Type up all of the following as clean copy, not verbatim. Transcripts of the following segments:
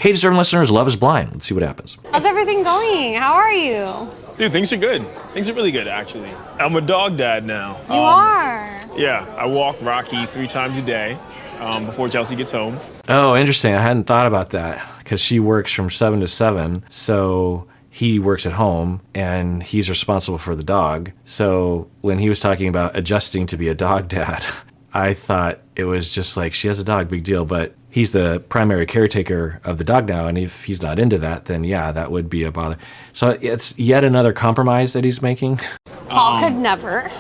Hey, deserving listeners, Love is Blind. Let's see what happens. How's everything going? How are you? Dude, things are good. Things are really good, actually. I'm a dog dad now. You are? Yeah, I walk Rocky 3 times a day before Chelsea gets home. Oh, interesting. I hadn't thought about that because she works from 7 to 7. So he works at home and he's responsible for the dog. So when he was talking about adjusting to be a dog dad, I thought it was just like, she has a dog, big deal. But he's the primary caretaker of the dog now. And if he's not into that, then yeah, that would be a bother. So it's yet another compromise that he's making. Paul could never.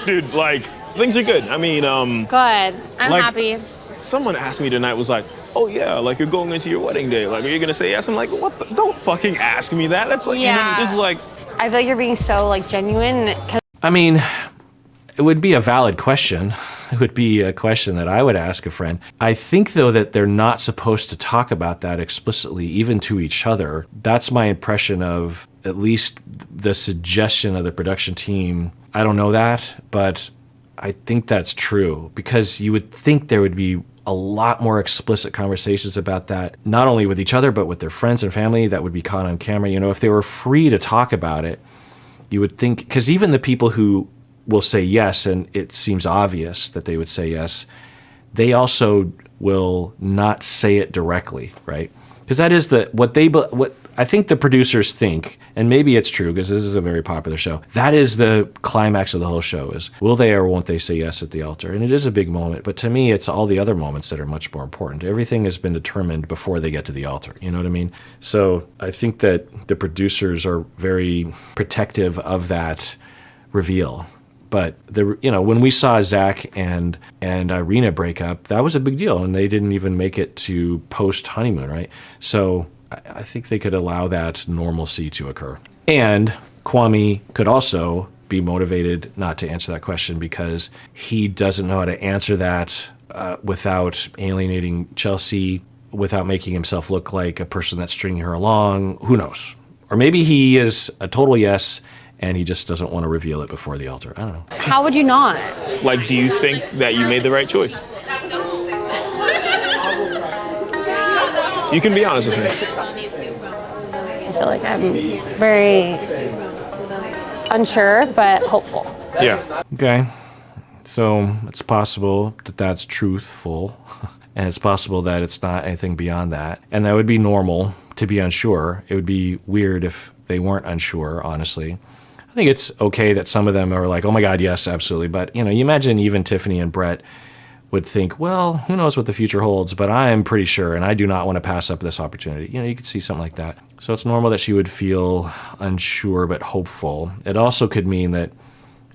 Dude, like, things are good. I mean, Good. I'm like, happy. Someone asked me tonight, was like, oh yeah, like you're going into your wedding day. Like, are you gonna say yes? I'm like, what the? Don't fucking ask me that. That's like, Yeah. this is like. I feel like you're being so like genuine. I mean, it would be a valid question. It would be a question that I would ask a friend. I think, though, that they're not supposed to talk about that explicitly, even to each other. That's my impression of at least the suggestion of the production team. I don't know that, but I think that's true because you would think there would be a lot more explicit conversations about that, not only with each other, but with their friends and family that would be caught on camera. You know, if they were free to talk about it, you would think, because even the people who will say yes, and it seems obvious that they would say yes, they also will not say it directly, right? Because that is what I think the producers think, and maybe it's true because this is a very popular show. That is the climax of the whole show: is will they or won't they say yes at the altar? And it is a big moment, but to me, it's all the other moments that are much more important. Everything has been determined before they get to the altar. You know what I mean? So I think that the producers are very protective of that reveal. But when we saw Zach and Irina break up, that was a big deal, and they didn't even make it to post honeymoon, right? So I think they could allow that normalcy to occur. And Kwame could also be motivated not to answer that question because he doesn't know how to answer that without alienating Chelsea, without making himself look like a person that's stringing her along. Who knows? Or maybe he is a total yes, and he just doesn't want to reveal it before the altar. I don't know. How would you not? Like, do you think that you made the right choice? You can be honest with me. I feel like I'm very unsure, but hopeful. Yeah. Okay. So it's possible that that's truthful, and it's possible that it's not anything beyond that. And that would be normal to be unsure. It would be weird if they weren't unsure, honestly. I think it's okay that some of them are like, oh my God, yes, absolutely. But, you imagine even Tiffany and Brett would think, well, who knows what the future holds, but I am pretty sure, and I do not want to pass up this opportunity. You could see something like that. So it's normal that she would feel unsure but hopeful. It also could mean that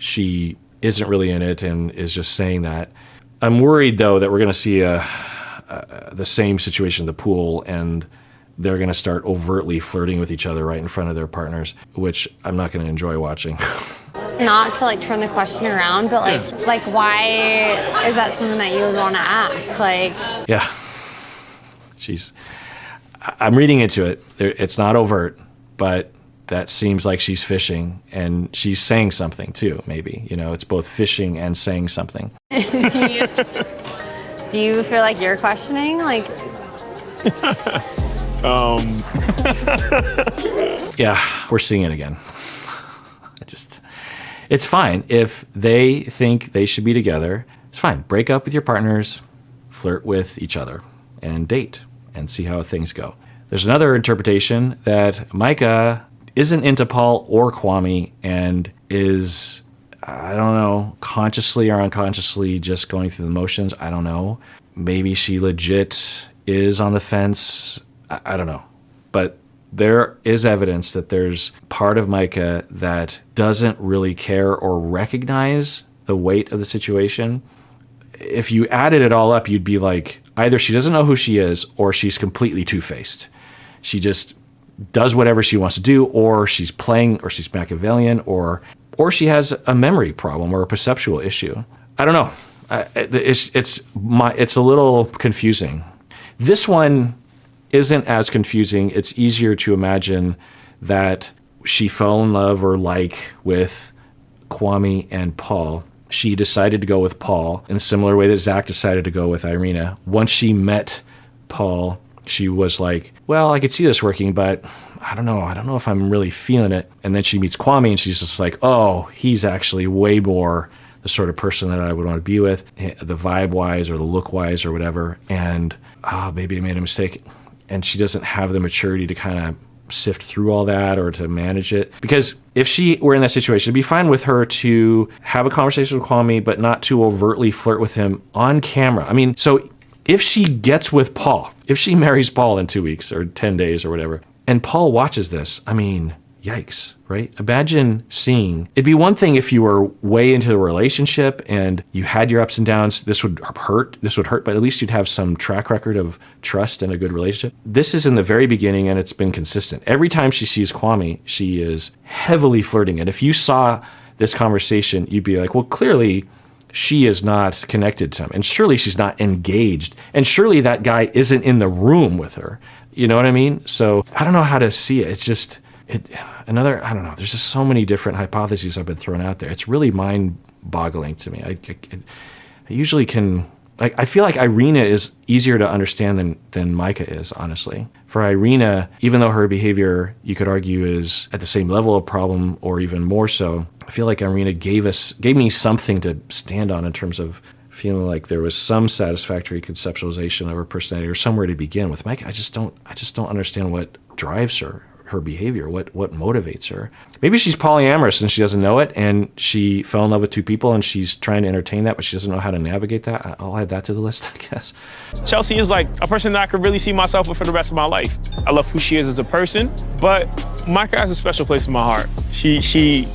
she isn't really in it and is just saying that. I'm worried, though, that we're going to see the same situation in the pool, and they're going to start overtly flirting with each other right in front of their partners, which I'm not going to enjoy watching. Not to turn the question around, but like why is that something that you would want to ask? Yeah. I'm reading into it. It's not overt, but that seems like she's fishing, and she's saying something too, maybe. It's both fishing and saying something. Do you feel like you're questioning? Yeah, we're seeing it again. It's fine. If they think they should be together, it's fine. Break up with your partners, flirt with each other, and date, and see how things go. There's another interpretation that Micah isn't into Paul or Kwame and is, I don't know, consciously or unconsciously just going through the motions. I don't know. Maybe she legit is on the fence. I don't know. But there is evidence that there's part of Micah that doesn't really care or recognize the weight of the situation. If you added it all up, you'd be like, either she doesn't know who she is or she's completely two-faced. She just does whatever she wants to do, or she's playing, or she's Machiavellian, or she has a memory problem or a perceptual issue. I don't know. It's a little confusing. This one isn't as confusing. It's easier to imagine that she fell in love or with Kwame and Paul. She decided to go with Paul in a similar way that Zach decided to go with Irina. Once she met Paul, she was like, well, I could see this working, but I don't know. I don't know if I'm really feeling it. And then she meets Kwame and she's just like, oh, he's actually way more the sort of person that I would want to be with, the vibe-wise or the look-wise or whatever. And maybe I made a mistake. And she doesn't have the maturity to kind of sift through all that or to manage it. Because if she were in that situation, it'd be fine with her to have a conversation with Kwame, but not to overtly flirt with him on camera. I mean, so if she gets with Paul, if she marries Paul in 2 weeks or 10 days or whatever, and Paul watches this, I mean, yikes, right? Imagine seeing, it'd be one thing if you were way into the relationship and you had your ups and downs, this would hurt, but at least you'd have some track record of trust and a good relationship. This is in the very beginning and it's been consistent. Every time she sees Kwame, she is heavily flirting. And if you saw this conversation, you'd be like, well, clearly she is not connected to him. And surely she's not engaged. And surely that guy isn't in the room with her. You know what I mean? So I don't know how to see it. It's just, I don't know. There's just so many different hypotheses have been thrown out there. It's really mind-boggling to me. I usually can, I feel like Irina is easier to understand than Micah is, honestly. For Irina, even though her behavior, you could argue, is at the same level of problem or even more so, I feel like Irina gave me something to stand on in terms of feeling like there was some satisfactory conceptualization of her personality or somewhere to begin with. Micah, I just don't understand what drives her behavior, what motivates her. Maybe she's polyamorous and she doesn't know it, and she fell in love with two people and she's trying to entertain that, but she doesn't know how to navigate that. I'll add that to the list, I guess. Chelsea is like a person that I could really see myself with for the rest of my life. I love who she is as a person, but Micah has a special place in my heart. She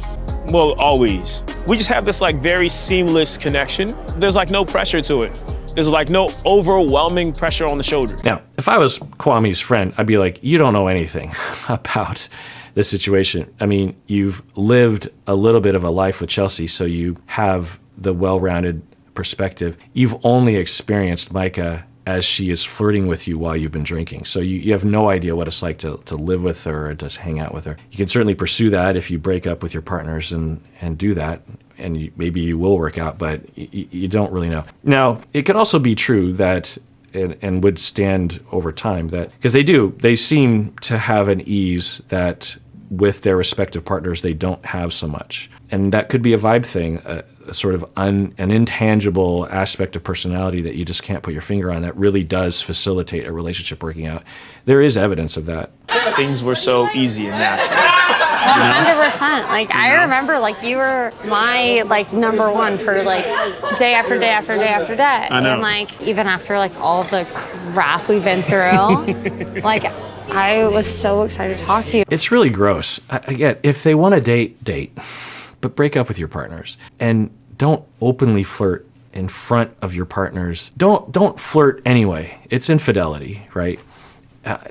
will always. We just have this like very seamless connection. There's like no pressure to it. There's like no overwhelming pressure on the shoulder. Now, if I was Kwame's friend, I'd be like, you don't know anything about this situation. I mean, you've lived a little bit of a life with Chelsea, so you have the well-rounded perspective. You've only experienced Micah as she is flirting with you while you've been drinking. So you have no idea what it's like to live with her and to hang out with her. You can certainly pursue that if you break up with your partners and do that. And maybe you will work out, but you don't really know. Now, it could also be true that, and would stand over time, that, because they seem to have an ease that with their respective partners, they don't have so much. And that could be a vibe thing, a sort of an intangible aspect of personality that you just can't put your finger on that really does facilitate a relationship working out. There is evidence of that. Things were so easy and natural. 100%. Like, I remember, like, you were my, like, number one for, like, day after day after day after day. I know. And, like, even after, like, all the crap we've been through, like, I was so excited to talk to you. It's really gross. Again, if they want to date, but break up with your partners. And don't openly flirt in front of your partners. Don't flirt anyway. It's infidelity, right?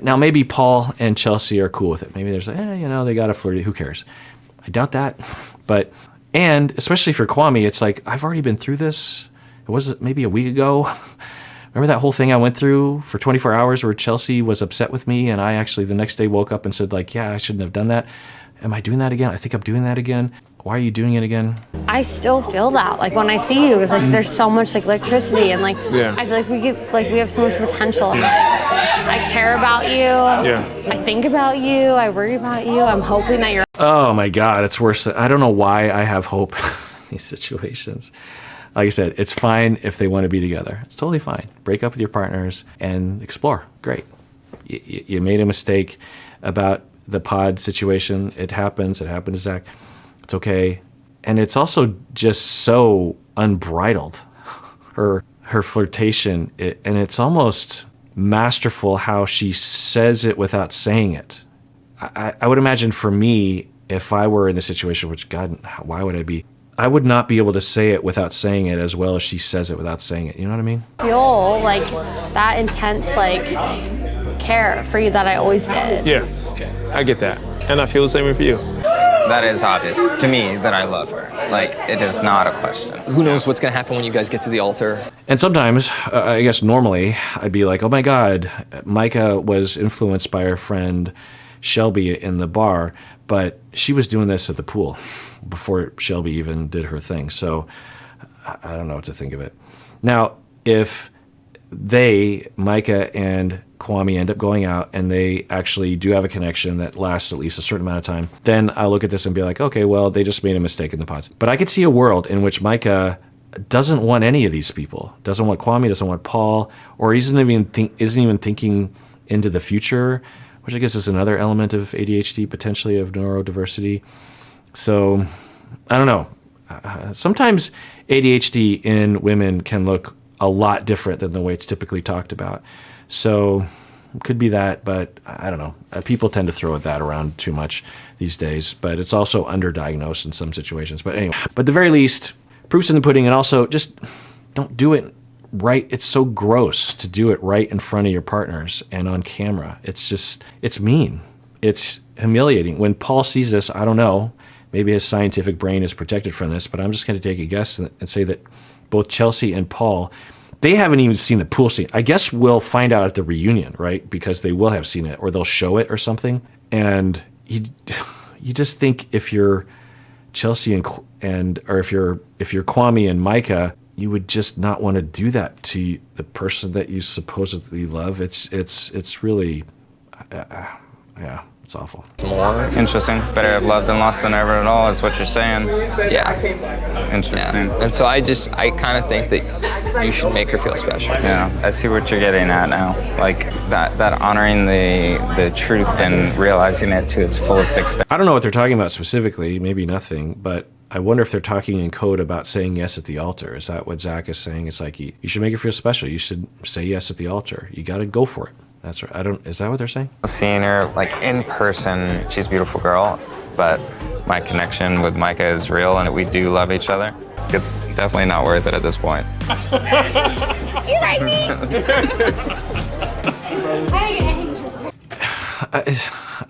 Now, maybe Paul and Chelsea are cool with it. Maybe there's like, they got to flirt. Who cares? I doubt that. And especially for Kwame, it's like, I've already been through this. It was maybe a week ago. Remember that whole thing I went through for 24 hours where Chelsea was upset with me and I actually the next day woke up and said, like, yeah, I shouldn't have done that. Am I doing that again? I think I'm doing that again. Why are you doing it again? I still feel that. Like, when I see you, it's like there's so much, like, electricity and, like, Yeah. I feel like we have so much potential. I care about you. Yeah. I think about you. I worry about you. I'm hoping that you're... Oh my God, it's worse. I don't know why I have hope in these situations. Like I said, it's fine if they want to be together. It's totally fine. Break up with your partners and explore. Great. You made a mistake about the pod situation. It happens. It happened to Zach. It's okay. And it's also just so unbridled. Her flirtation, and it's almost masterful how she says it without saying it. I would imagine for me, if I were in this situation, which God, why would I be? I would not be able to say it without saying it as well as she says it without saying it. You know what I mean? Feel like that intense, like, care for you that I always did. Yeah, I get that. And I feel the same way for you. That is obvious to me that I love her. Like, it is not a question. Who knows what's gonna happen when you guys get to the altar? And sometimes, I guess normally, I'd be like, oh my God, Micah was influenced by her friend Shelby in the bar, but she was doing this at the pool before Shelby even did her thing. So I don't know what to think of it. Now, if Micah and Kwame end up going out and they actually do have a connection that lasts at least a certain amount of time, then I look at this and be like, okay, well, they just made a mistake in the pods. But I could see a world in which Micah doesn't want any of these people, doesn't want Kwame, doesn't want Paul, or isn't even thinking into the future, which I guess is another element of ADHD, potentially of neurodiversity. So I don't know. Sometimes ADHD in women can look a lot different than the way it's typically talked about. So it could be that, but I don't know. People tend to throw that around too much these days, but it's also underdiagnosed in some situations. But anyway, but at the very least, proof's in the pudding, and also just don't do it right. It's so gross to do it right in front of your partners and on camera. It's mean. It's humiliating. When Paul sees this, I don't know, maybe his scientific brain is protected from this, but I'm just going to take a guess and say that both Chelsea and Paul, they haven't even seen the pool scene. I guess we'll find out at the reunion, right? Because they will have seen it, or they'll show it or something. And you just think if you're Chelsea or if you're Kwame and Micah, you would just not want to do that to the person that you supposedly love. It's really, yeah, it's awful. More interesting. Better have loved than lost than ever at all is what you're saying. Yeah. Interesting. Yeah. And so I kind of think that you should make her feel special. Yeah, I see what you're getting at now. Like that honoring the truth and realizing it to its fullest extent. I don't know what they're talking about specifically, maybe nothing, but I wonder if they're talking in code about saying yes at the altar. Is that what Zach is saying? It's like, you should make her feel special. You should say yes at the altar. You got to go for it. That's right. Is that what they're saying? Seeing her like in person, she's a beautiful girl, but my connection with Micah is real and we do love each other. It's definitely not worth it at this point. You like me?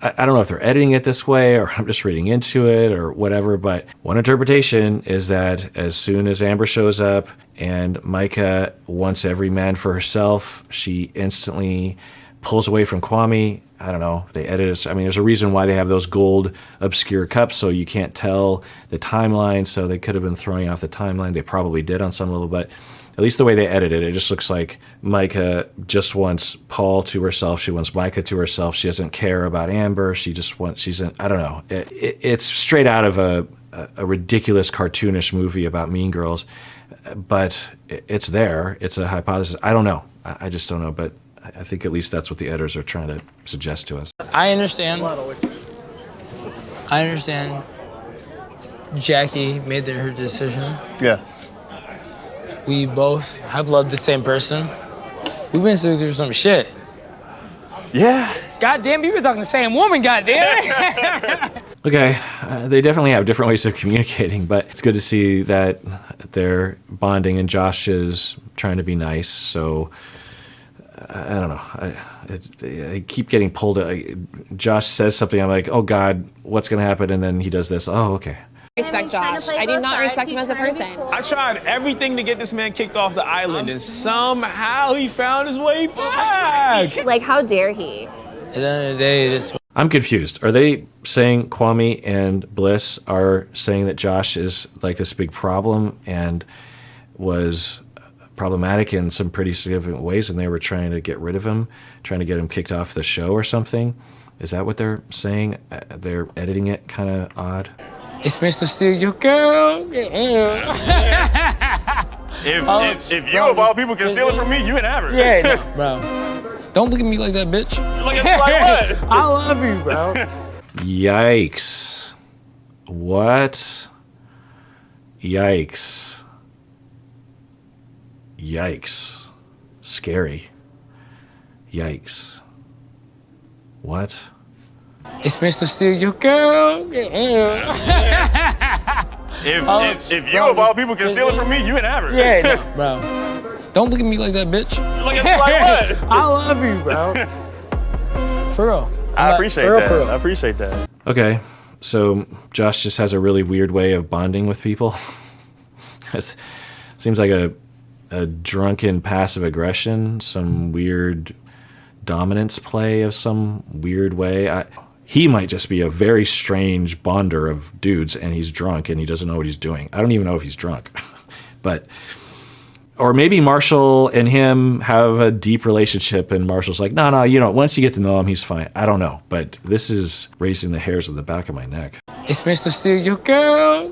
I don't know if they're editing it this way or I'm just reading into it or whatever, but one interpretation is that as soon as Amber shows up and Micah wants every man for herself, she instantly pulls away from Kwame. I don't know. They edit it. I mean, there's a reason why they have those gold obscure cups, so you can't tell the timeline. So they could have been throwing off the timeline. They probably did on some level, but at least the way they edited it, it just looks like Micah just wants Paul to herself. She wants Micah to herself. She doesn't care about Amber. She just wants, I don't know. It's straight out of a ridiculous cartoonish movie about mean girls, but it's there. It's a hypothesis. I don't know. I just don't know, but I think at least that's what the editors are trying to suggest to us. I understand. Jackie made her decision. Yeah. We both have loved the same person. We've been through some shit. Yeah. Goddamn, you've been talking to the same woman, goddamn. Okay, they definitely have different ways of communicating, but it's good to see that they're bonding and Josh is trying to be nice. So I don't know. I keep getting pulled. Josh says something. I'm like, oh God, what's going to happen? And then he does this. Oh, okay. Respect Josh. I do not respect him as a person. I tried everything to get this man kicked off the island, and somehow he found his way back. Like, how dare he? At the end of the day, this. I'm confused. Are they saying Kwame and Bliss are saying that Josh is like this big problem and was problematic in some pretty significant ways and they were trying to get rid of him, trying to get him kicked off the show or something? Is that what they're saying? They're editing it kind of odd. It's Mr. Steal Your Girl. If you of all people can steal it from me, you can have her. Yeah, bro. Don't look at me like that, bitch. Look at me like what? I love you, bro. Yikes. What? Yikes. Yikes. Scary. Yikes. What? It's Mr. Steal Your Girl. If you of all people can steal it from me, you can have her. Yeah, bro. Don't look at me like that, bitch. Look at me like what? I love you, bro. For real. I appreciate that. For real. I appreciate that. Okay, so Josh just has a really weird way of bonding with people. It seems like a drunken passive aggression, some weird dominance play of some weird way. He might just be a very strange bonder of dudes and he's drunk and he doesn't know what he's doing. I don't even know if he's drunk. But Or maybe Marshall and him have a deep relationship, and Marshall's like, no, once you get to know him, he's fine. I don't know, but this is raising the hairs on the back of my neck. It's Mr. Steal Your Girl.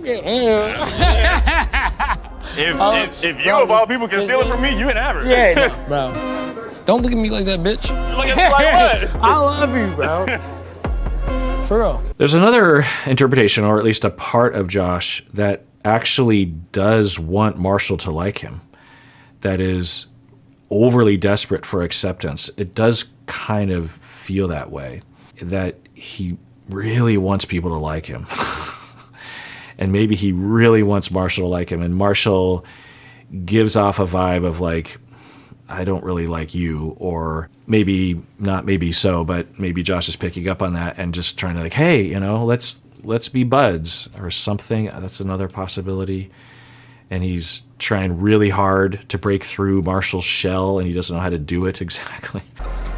If you of all people can steal it from me, you an average. Yeah, bro. Don't look at me like that, bitch. Look at me like what? I love you, bro. For real. There's another interpretation, or at least a part of Josh, that actually does want Marshall to like him, that is overly desperate for acceptance. It does kind of feel that way, that he really wants people to like him. And maybe he really wants Marshall to like him, and Marshall gives off a vibe of like, I don't really like you, or maybe not, maybe so, but maybe Josh is picking up on that and just trying to like, hey, let's be buds or something. That's another possibility. And he's trying really hard to break through Marshall's shell, and he doesn't know how to do it exactly.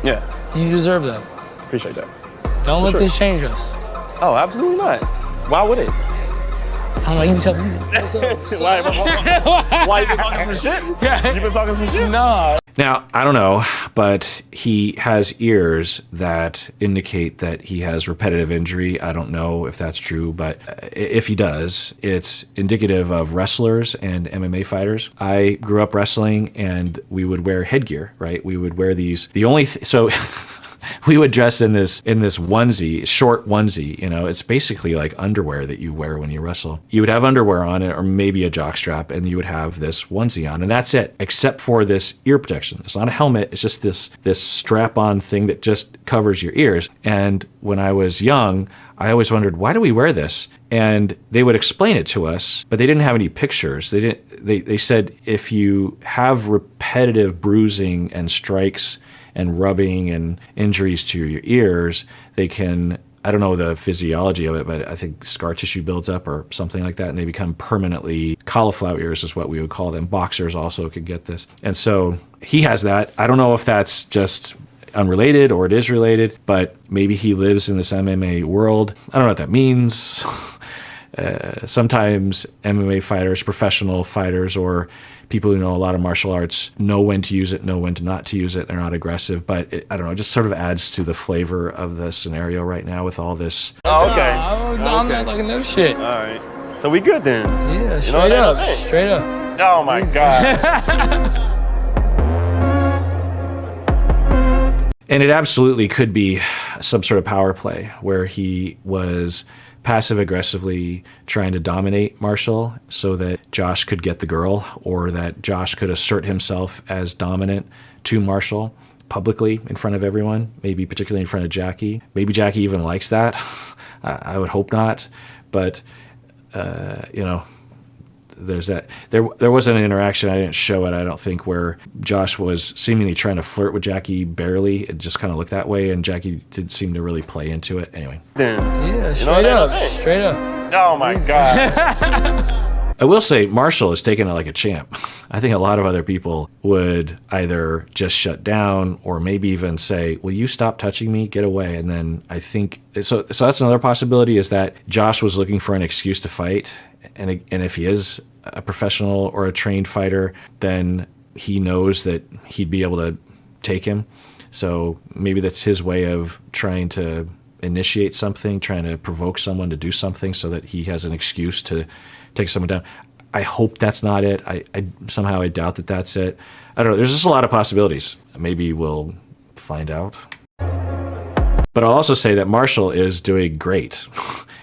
Yeah, You deserve that. appreciate that. Don't let this change us. Oh, absolutely not. Why would it? I don't know, you tell me. Why you been talking some shit? Yeah. You been talking some shit? No. Now, I don't know, but he has ears that indicate that he has repetitive injury. I don't know if that's true, but if he does, it's indicative of wrestlers and MMA fighters. I grew up wrestling, and we would wear headgear, right? We would wear these. So we would dress in this onesie, short onesie. It's basically like underwear that you wear when you wrestle. You would have underwear on it, or maybe a jock strap, and you would have this onesie on, and that's it, except for this ear protection. It's not a helmet. It's just this strap-on thing that just covers your ears. And when I was young, I always wondered, why do we wear this? And they would explain it to us, but they didn't have any pictures. They said if you have repetitive bruising and strikes and rubbing and injuries to your ears, they can, I don't know the physiology of it, but I think scar tissue builds up or something like that, and they become permanently cauliflower ears is what we would call them. Boxers also could get this. And so he has that. I don't know if that's just unrelated or it is related, but maybe he lives in this MMA world. I don't know what that means. Sometimes MMA fighters, professional fighters, or people who know a lot of martial arts know when to use it, know when to not to use it. They're not aggressive, but I don't know, it just sort of adds to the flavor of the scenario right now with all this. Oh, okay. I'm not liking no shit. All right. So we good then? Yeah, straight up. Oh my God. And it absolutely could be some sort of power play where he was passive aggressively trying to dominate Marshall so that Josh could get the girl, or that Josh could assert himself as dominant to Marshall publicly in front of everyone, maybe particularly in front of Jackie. Maybe Jackie even likes that. I would hope not. But, there's that. There was an interaction, I didn't show it, I don't think, where Josh was seemingly trying to flirt with Jackie barely. It just kind of looked that way, and Jackie did seem to really play into it. Anyway. Yeah, straight up. Oh my God. I will say Marshall is taking it like a champ. I think a lot of other people would either just shut down or maybe even say, will you stop touching me? Get away. And then I think, so that's another possibility, is that Josh was looking for an excuse to fight. And if he is a professional or a trained fighter, then he knows that he'd be able to take him. So maybe that's his way of trying to initiate something, trying to provoke someone to do something so that he has an excuse to take someone down. I hope that's not it. I somehow I doubt that that's it. I don't know. There's just a lot of possibilities. Maybe we'll find out. But I'll also say that Marshall is doing great.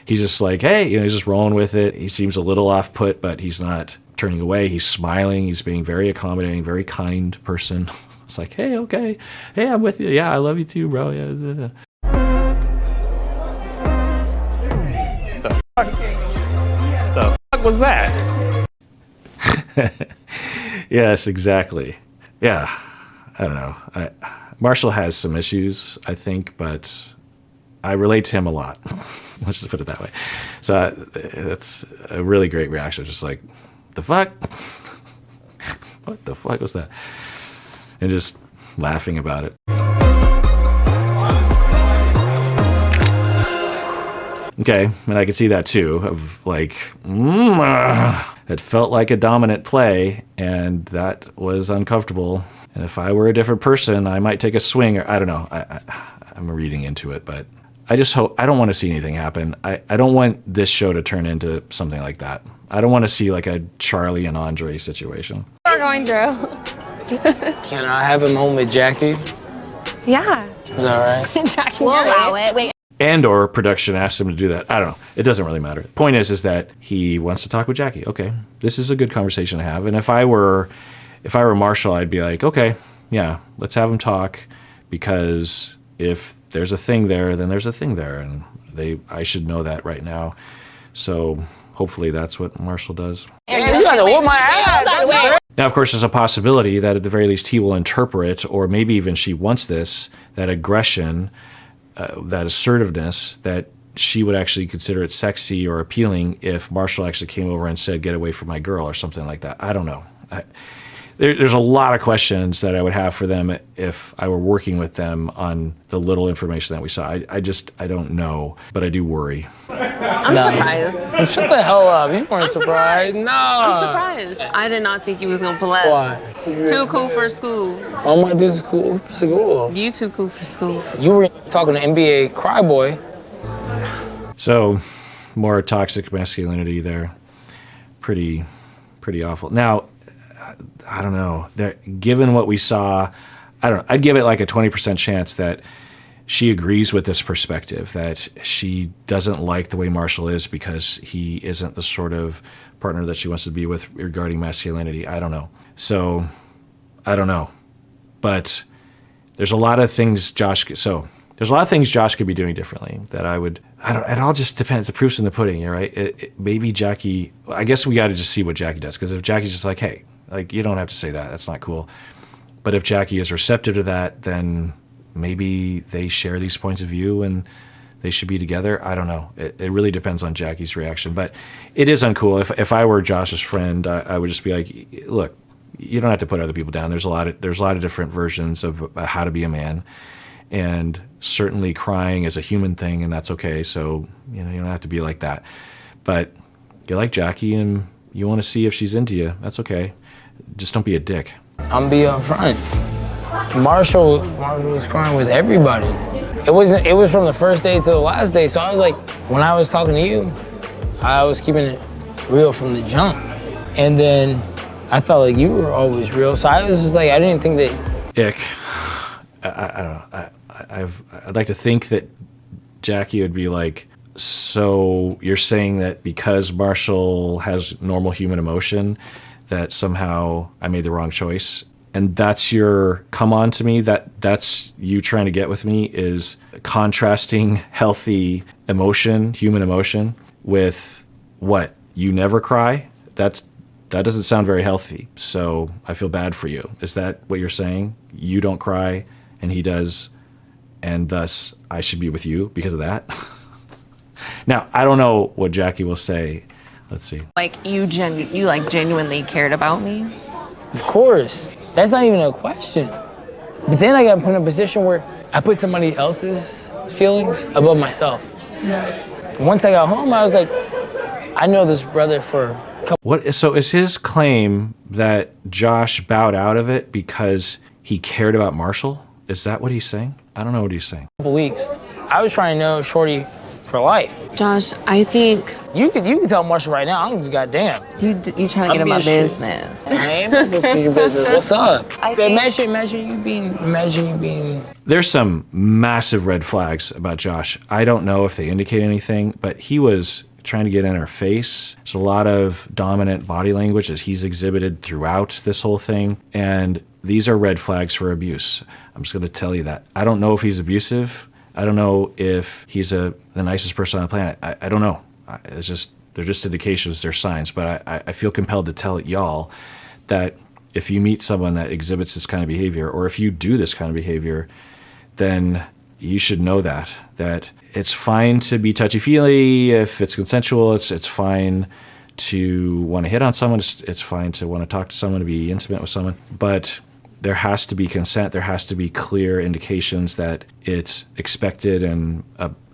He's just like, hey, he's just rolling with it. He seems a little off put, but he's not turning away. He's smiling. He's being very accommodating, very kind person. It's like, hey, okay. Hey, I'm with you. Yeah, I love you too, bro. Yeah. The fuck was that? Yes, exactly. Yeah, I don't know. Marshall has some issues, I think, but I relate to him a lot. Let's just put it that way. So that's a really great reaction. Just like, the fuck? What the fuck was that? And just laughing about it. Okay, and I could see that too, of like, it felt like a dominant play, and that was uncomfortable. And if I were a different person, I might take a swing, or I don't know. I'm reading into it, but I just hope, I don't want to see anything happen. I don't want this show to turn into something like that. I don't want to see like a Charlie and Andre situation. We're going through. Can I have a moment with Jackie? Yeah. Is that all right? We'll allow it. Wait. And or production asked him to do that. I don't know. It doesn't really matter. The point is that he wants to talk with Jackie. Okay, this is a good conversation to have. And if I were Marshall, I'd be like, okay, yeah, let's have him talk, because if there's a thing there, then there's a thing there, and I should know that right now. So hopefully that's what Marshall does. You gotta whoop my ass. Now, of course, there's a possibility that at the very least he will interpret, or maybe even she wants this, that aggression, that assertiveness, that she would actually consider it sexy or appealing if Marshall actually came over and said, "Get away from my girl," or something like that. I don't know. There's a lot of questions that I would have for them if I were working with them on the little information that we saw. I don't know, but I do worry. I'm surprised. Shut the hell up. You weren't surprised. No. I'm surprised. I did not think you was gonna pull up. Why? Too cool for school. Oh my, this is cool for school. You too cool for school. You were talking to NBA cry boy. So, more toxic masculinity there. Pretty awful. Now, I don't know. Given what we saw, I don't know. I'd give it like a 20% chance that she agrees with this perspective, that she doesn't like the way Marshall is because he isn't the sort of partner that she wants to be with regarding masculinity. I don't know. So, I don't know. But there's a lot of things Josh could be doing differently that it all just depends. The proof's in the pudding, right? Maybe Jackie, I guess we got to just see what Jackie does. Because if Jackie's just like, hey, like, you don't have to say that. That's not cool. But if Jackie is receptive to that, then maybe they share these points of view and they should be together. I don't know. It really depends on Jackie's reaction. But it is uncool. If I were Josh's friend, I would just be like, look, you don't have to put other people down. There's a lot of different versions of how to be a man. And certainly crying is a human thing, and that's okay. So, you don't have to be like that. But you like Jackie and you want to see if she's into you, that's okay. Just don't be a dick. I'm be up front. Marshall was crying with everybody. It was from the first day to the last day. So I was like, when I was talking to you, I was keeping it real from the jump. And then I felt like you were always real. So I was just like, I didn't think that. Ick. I don't know. I'd like to think that Jackie would be like, so you're saying that because Marshall has normal human emotion, that somehow I made the wrong choice? And that's your come on to me, that's you trying to get with me, is contrasting healthy emotion, human emotion, with what? You never cry? That doesn't sound very healthy. So I feel bad for you. Is that what you're saying? You don't cry and he does, and thus I should be with you because of that? Now, I don't know what Jackie will say. Let's see. Like you like genuinely cared about me. Of course. That's not even a question. But then I got put in a position where I put somebody else's feelings above myself. Once I got home, I was like, I know this brother for a couple. So is his claim that Josh bowed out of it because he cared about Marshall? Is that what he's saying? I don't know what he's saying. Weeks. I was trying to know Shorty for life. Josh, I think you can tell Marshall right now. I don't give a goddamn. you trying to get in my business. I ain't supposed to be your business. What's up? Imagine you being. There's some massive red flags about Josh. I don't know if they indicate anything, but he was trying to get in her face. There's a lot of dominant body language that he's exhibited throughout this whole thing, and these are red flags for abuse. I'm just going to tell you that. I don't know if he's abusive. I don't know if he's the nicest person on the planet. I don't know. They're just indications, they're signs. But I feel compelled to tell y'all that if you meet someone that exhibits this kind of behavior, or if you do this kind of behavior, then you should know that it's fine to be touchy-feely if it's consensual. It's fine to want to hit on someone. It's fine to want to talk to someone, to be intimate with someone. But there has to be consent. There has to be clear indications that it's expected and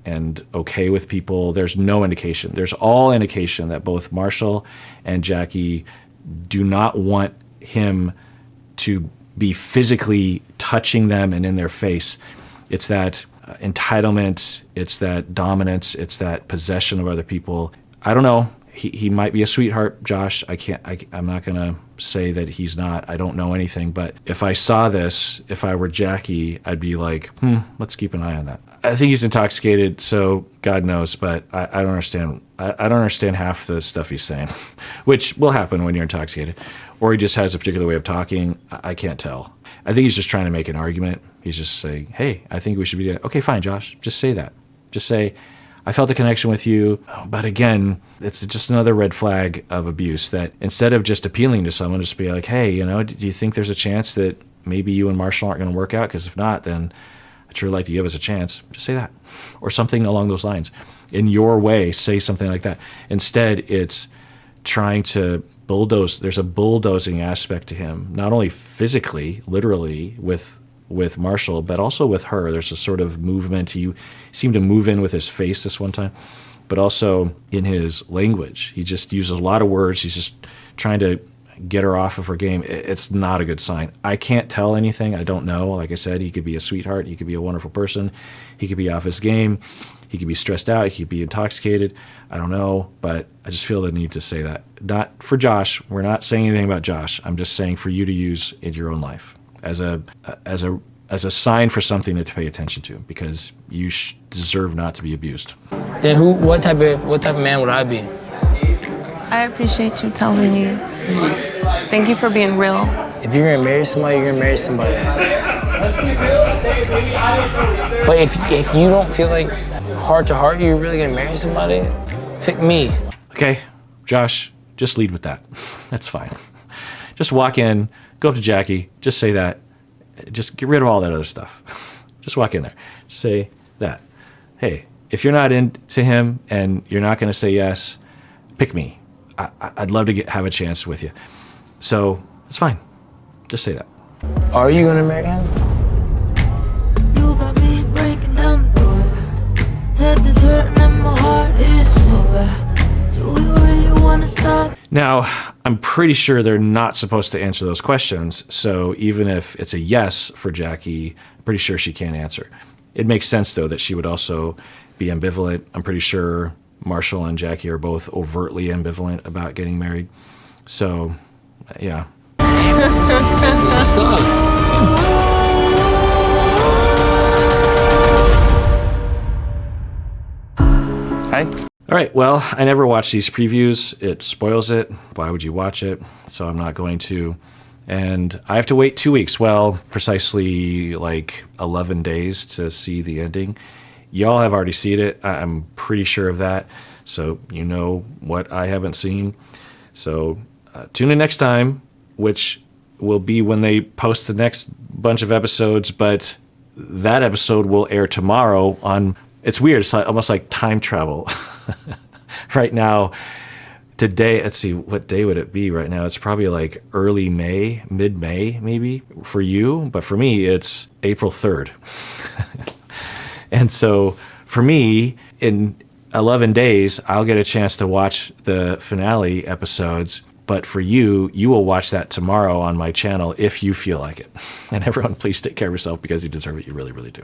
and okay with people. There's no indication. There's all indication that both Marshall and Jackie do not want him to be physically touching them and in their face. It's that entitlement, it's that dominance, it's that possession of other people. I don't know. He might be a sweetheart, Josh. I'm not going to say that he's not. I don't know anything. But if I saw this, if I were Jackie, I'd be like, let's keep an eye on that. I think he's intoxicated, so God knows. But I don't understand. I don't understand half the stuff he's saying, which will happen when you're intoxicated. Or he just has a particular way of talking. I can't tell. I think he's just trying to make an argument. He's just saying, hey, I think we should be, okay, fine, Josh. Just say that. Just say, I felt a connection with you. But again, it's just another red flag of abuse that instead of just appealing to someone, just be like, hey, do you think there's a chance that maybe you and Marshall aren't going to work out? Because if not, then I'd sure like to give us a chance. Just say that. Or something along those lines. In your way, say something like that. Instead, it's trying to bulldoze. There's a bulldozing aspect to him, not only physically, literally, with Marshall, but also with her. There's a sort of movement. He seemed to move in with his face this one time, but also in his language. He just uses a lot of words. He's just trying to get her off of her game. It's not a good sign. I can't tell anything. I don't know. Like I said, he could be a sweetheart. He could be a wonderful person. He could be off his game. He could be stressed out. He could be intoxicated. I don't know, but I just feel the need to say that. Not for Josh. We're not saying anything about Josh. I'm just saying for you to use in your own life as a sign for something to pay attention to, because you deserve not to be abused. Then what type of man would I be? I appreciate you telling me. Thank you for being real. If you're gonna marry somebody, you're gonna marry somebody. But if you don't feel like heart to heart you're really gonna marry somebody, pick me. Okay, Josh, just lead with that. That's fine. Just walk in, go up to Jackie, just say that. Just get rid of all that other stuff. Just walk in there. Just say that. Hey, if you're not into him and you're not going to say yes, pick me. I'd love to have a chance with you. So it's fine. Just say that. Are you going to marry him? You got me breaking down the door. Head is hurting and my heart is sore. Do you really want to stop? Now, I'm pretty sure they're not supposed to answer those questions. So even if it's a yes for Jackie, I'm pretty sure she can't answer. It makes sense, though, that she would also be ambivalent. I'm pretty sure Marshall and Jackie are both overtly ambivalent about getting married. So, yeah. What's up? Hi. All right, well, I never watch these previews. It spoils it. Why would you watch it? So I'm not going to. And I have to wait 2 weeks. Well, precisely like 11 days to see the ending. Y'all have already seen it. I'm pretty sure of that. So you know what I haven't seen. So tune in next time, which will be when they post the next bunch of episodes. But that episode will air tomorrow on... It's weird. It's almost like time travel. Right now, today, let's see, what day would it be right now? It's probably like early May, mid-May maybe for you. But for me, it's April 3rd. And so for me, in 11 days, I'll get a chance to watch the finale episodes. But for you, you will watch that tomorrow on my channel if you feel like it. And everyone, please take care of yourself because you deserve it. You really, really do.